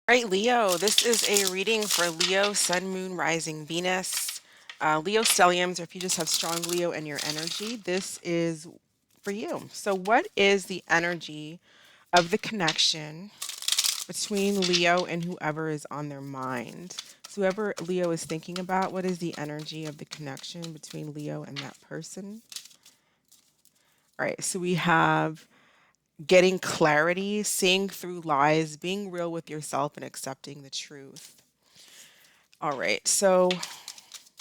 All right, Leo, this is a reading for Leo, Sun, Moon, Rising, Venus, Leo stelliums, or if you just have strong Leo in your energy, this is for you. So, what is the energy of the connection between Leo and whoever is on their mind? So, whoever Leo is thinking about, what is the energy of the connection between Leo and that person? All right, so we have getting clarity, seeing through lies, being real with yourself, and accepting the truth. All right, so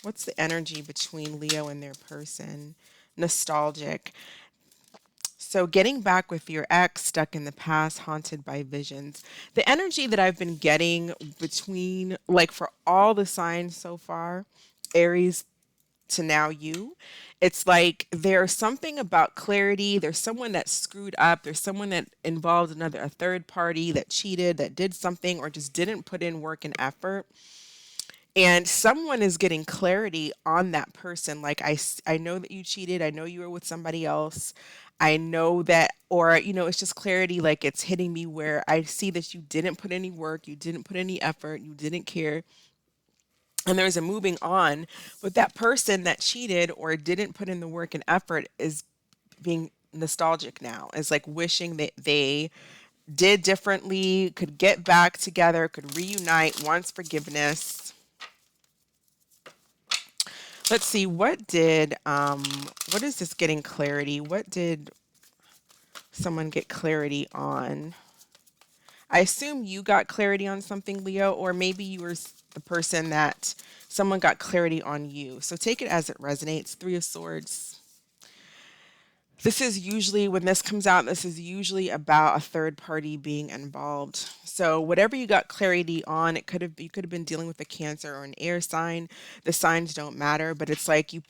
what's the energy between Leo and their person? Nostalgic. So, getting back with your ex, stuck in the past, haunted by visions. The energy that I've been getting between, like, for all the signs so far, Aries to now you, it's like there's something about clarity. There's someone that screwed up. There's someone that involved a third party that cheated, that did something, or just didn't put in work and effort, and someone is getting clarity on that person. Like, I know that you cheated, I know you were with somebody else, I know that, or it's just clarity. Like, it's hitting me where I see that you didn't put any work, you didn't put any effort, you didn't care, and there's a moving on. But that person that cheated or didn't put in the work and effort is being nostalgic now, is like wishing that they did differently, could get back together, could reunite, wants forgiveness. Let's see, what is this getting clarity? What did someone get clarity on? I assume you got clarity on something, Leo, or maybe you were the person that someone got clarity on you. So take it as it resonates. Three of Swords. This is usually, when this comes out, this is usually about a third party being involved. So whatever you got clarity on, you could have been dealing with a Cancer or an air sign. The signs don't matter, but it's like you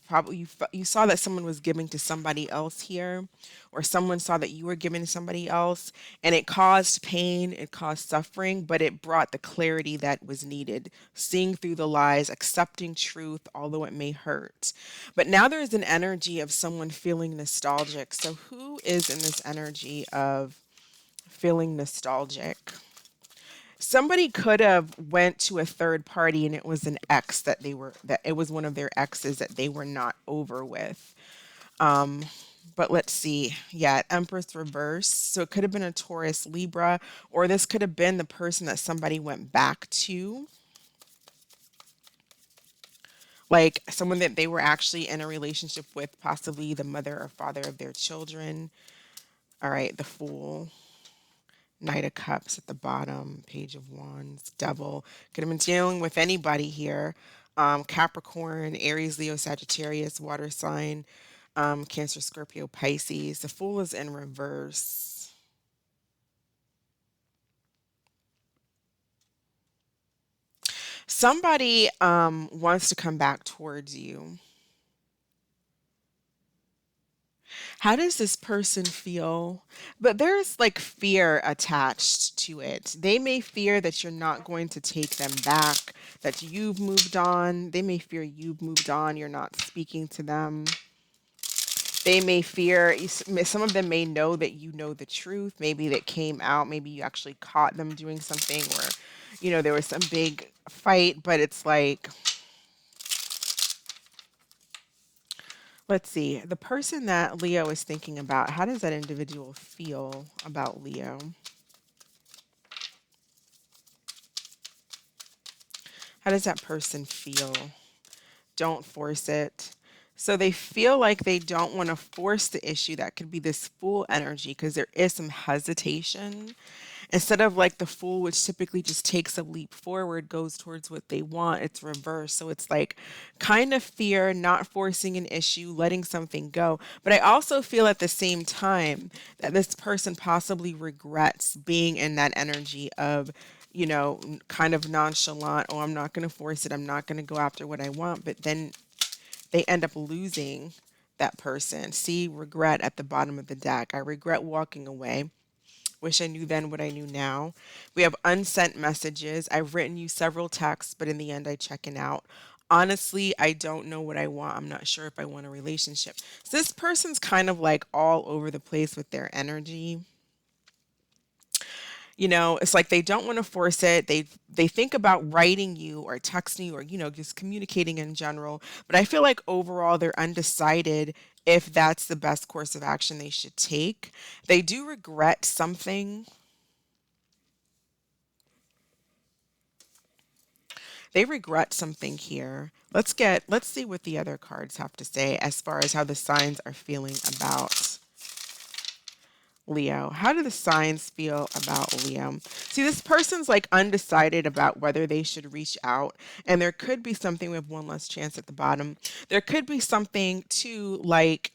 saw that someone was giving to somebody else here, or someone saw that you were giving to somebody else, and it caused pain, it caused suffering, but it brought the clarity that was needed. Seeing through the lies, accepting truth, although it may hurt. But now there's an energy of someone feeling nostalgic. So who is in this energy of feeling nostalgic? Somebody could have went to a third party and it was an ex that it was one of their exes that they were not over with. Um, but let's see. Yeah, Empress reverse. So it could have been a Taurus Libra, or this could have been the person that somebody went back to, like someone that they were actually in a relationship with, possibly the mother or father of their children. All right, the Fool, Knight of Cups at the bottom, Page of Wands, Devil. Could have been dealing with anybody here. Capricorn, Aries, Leo, Sagittarius, water sign, Cancer, Scorpio, Pisces. The Fool is in reverse. Somebody wants to come back towards you. How does this person feel? But there's like fear attached to it. They may fear that you're not going to take them back, that you've moved on. They may fear you've moved on, you're not speaking to them. They may fear, some of them may know that you know the truth. Maybe that came out. Maybe you actually caught them doing something, or, there was some big fight, but it's like, let's see, the person that Leo is thinking about, how does that individual feel about Leo? How does that person feel? Don't force it. So they feel like they don't want to force the issue. That could be this Fool energy, because there is some hesitation. Instead of like the Fool, which typically just takes a leap forward, goes towards what they want, it's reverse. So it's like kind of fear, not forcing an issue, letting something go. But I also feel at the same time that this person possibly regrets being in that energy of, kind of nonchalant. Oh, I'm not going to force it. I'm not going to go after what I want. But then they end up losing that person. See, regret at the bottom of the deck. I regret walking away. Wish I knew then what I knew now. We have unsent messages. I've written you several texts, but in the end, I checking out. Honestly, I don't know what I want. I'm not sure if I want a relationship. So this person's kind of like all over the place with their energy. It's like they don't want to force it. They think about writing you or texting you or just communicating in general. But I feel like overall they're undecided if that's the best course of action they should take. They do regret something. They regret something here. Let's see what the other cards have to say as far as how the signs are feeling about Leo. How do the signs feel about Leo? See, this person's like undecided about whether they should reach out, and there could be something with one less chance at the bottom. There could be something too, like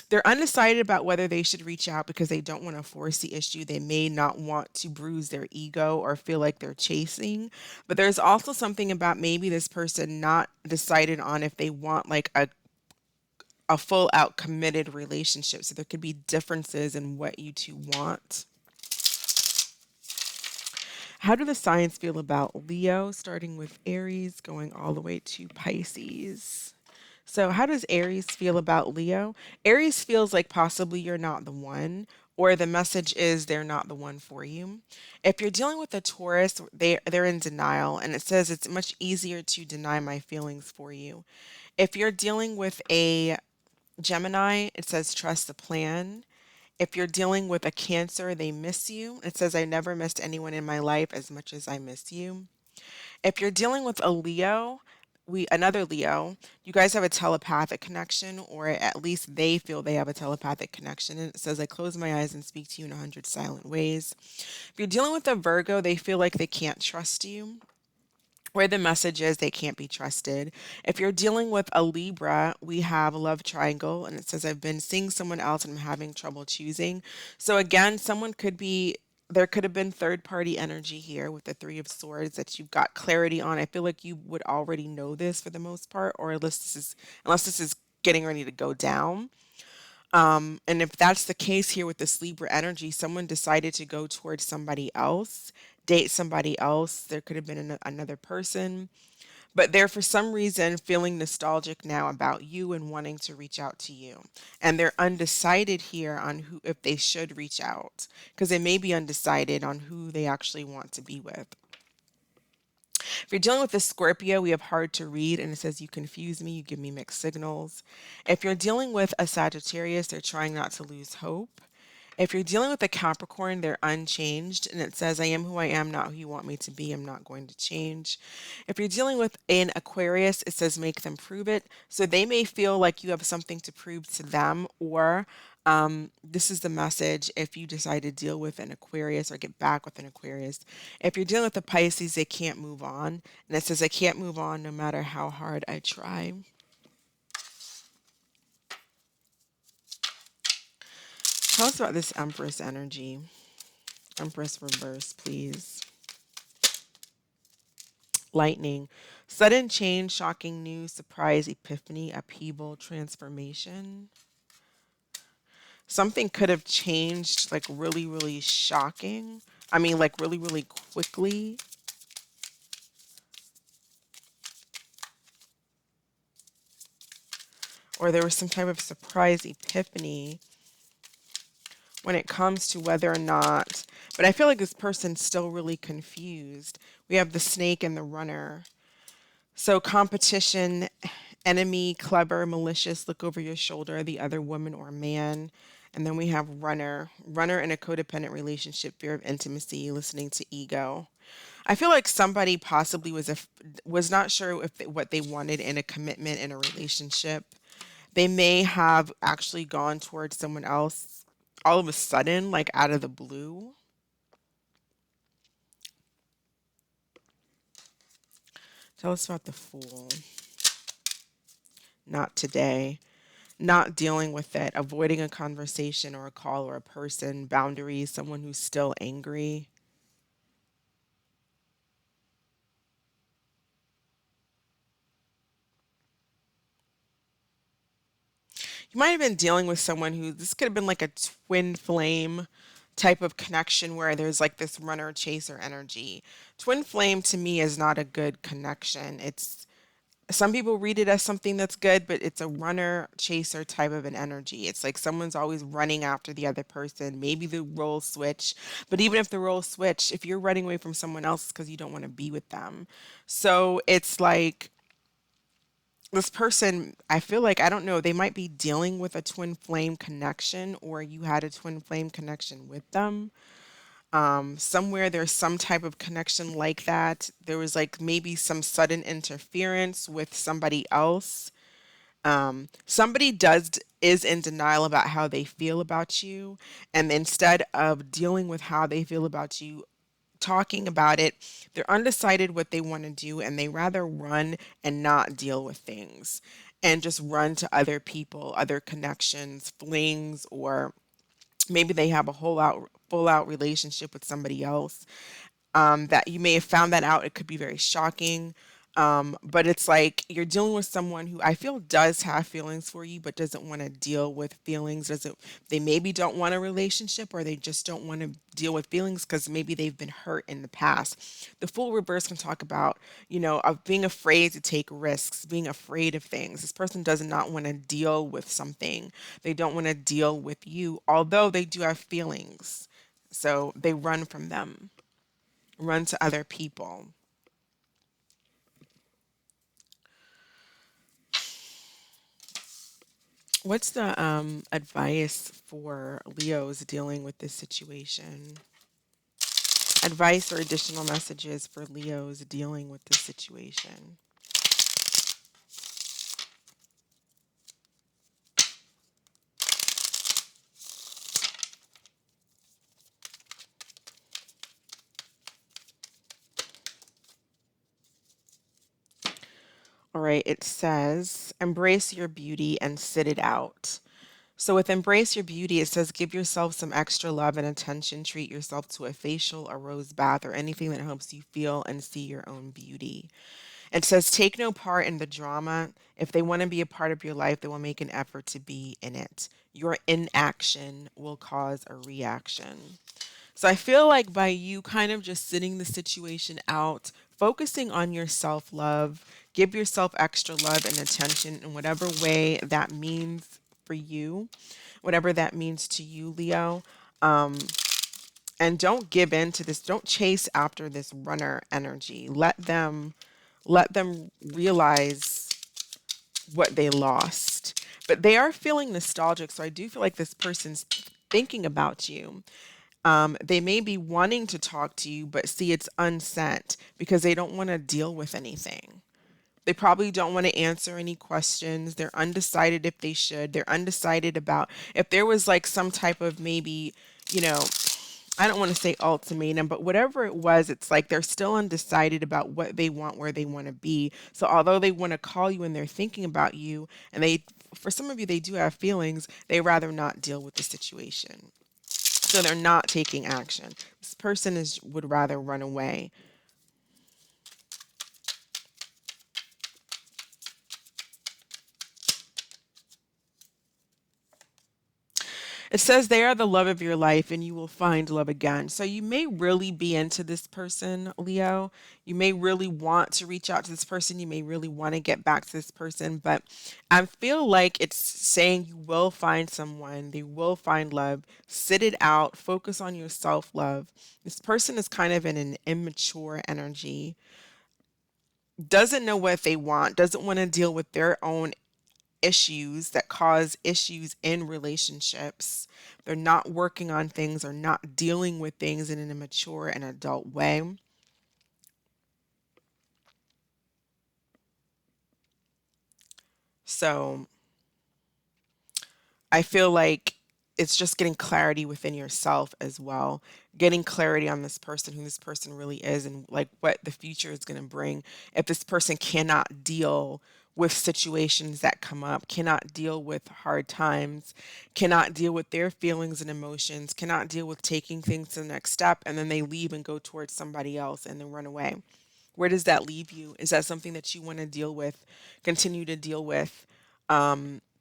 they're undecided about whether they should reach out because they don't want to force the issue. They may not want to bruise their ego or feel like they're chasing. But there's also something about maybe this person not decided on if they want like a full out committed relationship. So there could be differences in what you two want. How do the signs feel about Leo, starting with Aries, going all the way to Pisces? So, how does Aries feel about Leo? Aries feels like possibly you're not the one, or the message is they're not the one for you. If you're dealing with a Taurus, they're in denial, and it says it's much easier to deny my feelings for you. If you're dealing with a Gemini, it says trust the plan. If you're dealing with a Cancer, they miss you. It says I never missed anyone in my life as much as I miss you. If you're dealing with a Leo, another Leo, you guys have a telepathic connection, or at least they feel they have a telepathic connection. And it says I close my eyes and speak to you in 100 silent ways. If you're dealing with a Virgo, they feel like they can't trust you, where the message is they can't be trusted. If you're dealing with a Libra, we have a love triangle, and it says, I've been seeing someone else and I'm having trouble choosing. So, again, there could have been third party energy here with the Three of Swords that you've got clarity on. I feel like you would already know this for the most part, or unless this is getting ready to go down. And if that's the case here with this Libra energy, someone decided to go towards somebody else, date somebody else. There could have been another person, but they're for some reason feeling nostalgic now about you and wanting to reach out to you. And they're undecided here on who, if they should reach out, because they may be undecided on who they actually want to be with. If you're dealing with a Scorpio, we have hard to read, and it says, you confuse me, you give me mixed signals. If you're dealing with a Sagittarius, they're trying not to lose hope. If you're dealing with a Capricorn, they're unchanged, and it says, I am who I am, not who you want me to be. I'm not going to change. If you're dealing with an Aquarius, it says, make them prove it. So they may feel like you have something to prove to them, or this is the message if you decide to deal with an Aquarius or get back with an Aquarius. If you're dealing with a Pisces, they can't move on. And it says, I can't move on no matter how hard I try. Tell us about this Empress energy. Empress reverse, please. Lightning. Sudden change, shocking news, surprise, epiphany, upheaval, transformation. Something could have changed like really, really shocking. I mean, like really, really quickly. Or there was some type of surprise epiphany when it comes to whether or not. But I feel like this person's still really confused. We have the snake and the runner. So competition, enemy, clever, malicious, look over your shoulder, the other woman or man. And then we have runner in a codependent relationship, fear of intimacy, listening to ego. I feel like somebody possibly was not sure if what they wanted in a commitment in a relationship. They may have actually gone towards someone else all of a sudden, like out of the blue. Tell us about the Fool. Not today. Not dealing with it, avoiding a conversation or a call or a person, boundaries, someone who's still angry. You might have been dealing with someone who, this could have been like a twin flame type of connection where there's like this runner chaser energy. Twin flame to me is not a good connection. Some people read it as something that's good, but it's a runner chaser type of an energy. It's like someone's always running after the other person. Maybe the roles switch, but even if the roles switch, if you're running away from someone else, it's because you don't want to be with them. So it's like this person, I feel like, I don't know, they might be dealing with a twin flame connection, or you had a twin flame connection with them. Somewhere there's some type of connection like that. There was like maybe some sudden interference with somebody else. Somebody does is in denial about how they feel about you, and instead of dealing with how they feel about you, talking about it, they're undecided what they want to do, and they rather run and not deal with things and just run to other people, other connections, flings, or maybe they have a whole out full out relationship with somebody else, that you may have found that out. It could be very shocking. But it's like you're dealing with someone who I feel does have feelings for you, but doesn't want to deal with feelings. Doesn't They maybe don't want a relationship, or they just don't want to deal with feelings because maybe they've been hurt in the past. The full reverse can talk about, of being afraid to take risks, being afraid of things. This person does not want to deal with something. They don't want to deal with you, although they do have feelings. So they run from them, run to other people. What's the advice for Leos dealing with this situation? Advice or additional messages for Leos dealing with this situation. All right, it says, embrace your beauty and sit it out. So, with embrace your beauty, it says give yourself some extra love and attention. Treat yourself to a facial, a rose bath, or anything that helps you feel and see your own beauty. It says take no part in the drama. If they want to be a part of your life, they will make an effort to be in it. Your inaction will cause a reaction. So I feel like by you kind of just sitting the situation out, focusing on your self love, give yourself extra love and attention in whatever way that means for you, whatever that means to you, Leo. And don't give in to this. Don't chase after this runner energy. Let them realize what they lost. But they are feeling nostalgic, so I do feel like this person's thinking about you. They may be wanting to talk to you, but see, it's unsent because they don't want to deal with anything. They probably don't want to answer any questions. They're undecided if they should. They're undecided about if there was like some type of maybe, you know, I don't want to say ultimatum, but whatever it was, it's like they're still undecided about what they want, where they want to be. So although they want to call you and they're thinking about you, and for some of you, they do have feelings, they rather not deal with the situation. So they're not taking action. This person would rather run away. It says they are the love of your life and you will find love again. So you may really be into this person, Leo. You may really want to reach out to this person. You may really want to get back to this person. But I feel like it's saying you will find someone, they will find love. Sit it out, focus on your self love. This person is kind of in an immature energy, doesn't know what they want, doesn't want to deal with their own issues that cause issues in relationships. They're not working on things or not dealing with things in an immature and adult way. So I feel like it's just getting clarity within yourself as well, getting clarity on this person, who this person really is, and like what the future is going to bring. If this person cannot deal with situations that come up, cannot deal with hard times, cannot deal with their feelings and emotions, cannot deal with taking things to the next step, and then they leave and go towards somebody else and then run away. Where does that leave you? Is that something that you want to deal with, continue to deal with?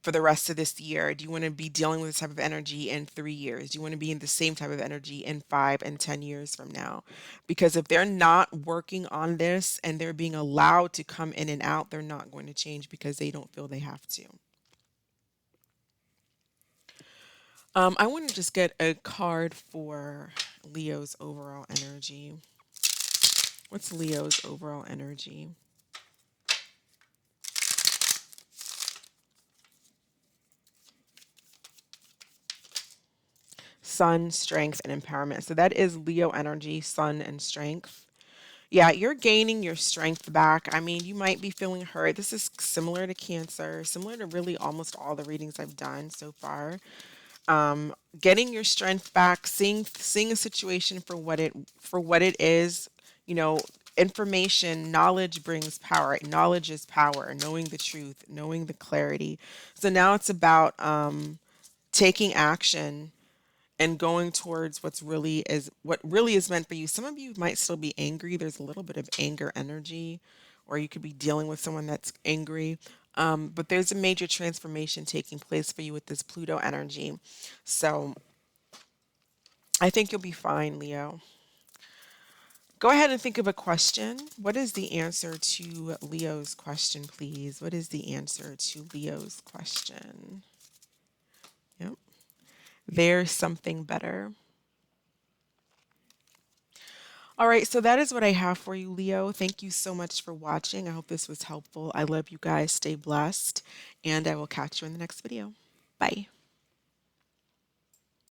for the rest of this year? Do you want to be dealing with this type of energy in 3 years? Do you want to be in the same type of energy in 5 and 10 years from now? Because if they're not working on this and they're being allowed to come in and out, they're not going to change because they don't feel they have to. I want to just get a card for Leo's overall energy. What's Leo's overall energy? Sun, strength, and empowerment. So that is Leo energy, sun, and strength. Yeah, you're gaining your strength back. I mean, you might be feeling hurt. This is similar to Cancer, similar to really almost all the readings I've done so far. Getting your strength back, seeing a situation for what it is. You know, information, knowledge brings power. Knowledge is power. Knowing the truth, knowing the clarity. So now it's about taking action and going towards what really is meant for you. Some of you might still be angry. There's a little bit of anger energy, or you could be dealing with someone that's angry. But there's a major transformation taking place for you with this Pluto energy. So I think you'll be fine, Leo. Go ahead and think of a question. What is the answer to Leo's question, please? What is the answer to Leo's question? Yep. There's something better. All right, so that is what I have for you, Leo. Thank you so much for watching. I hope this was helpful. I love you guys. Stay blessed, and I will catch you in the next video. Bye.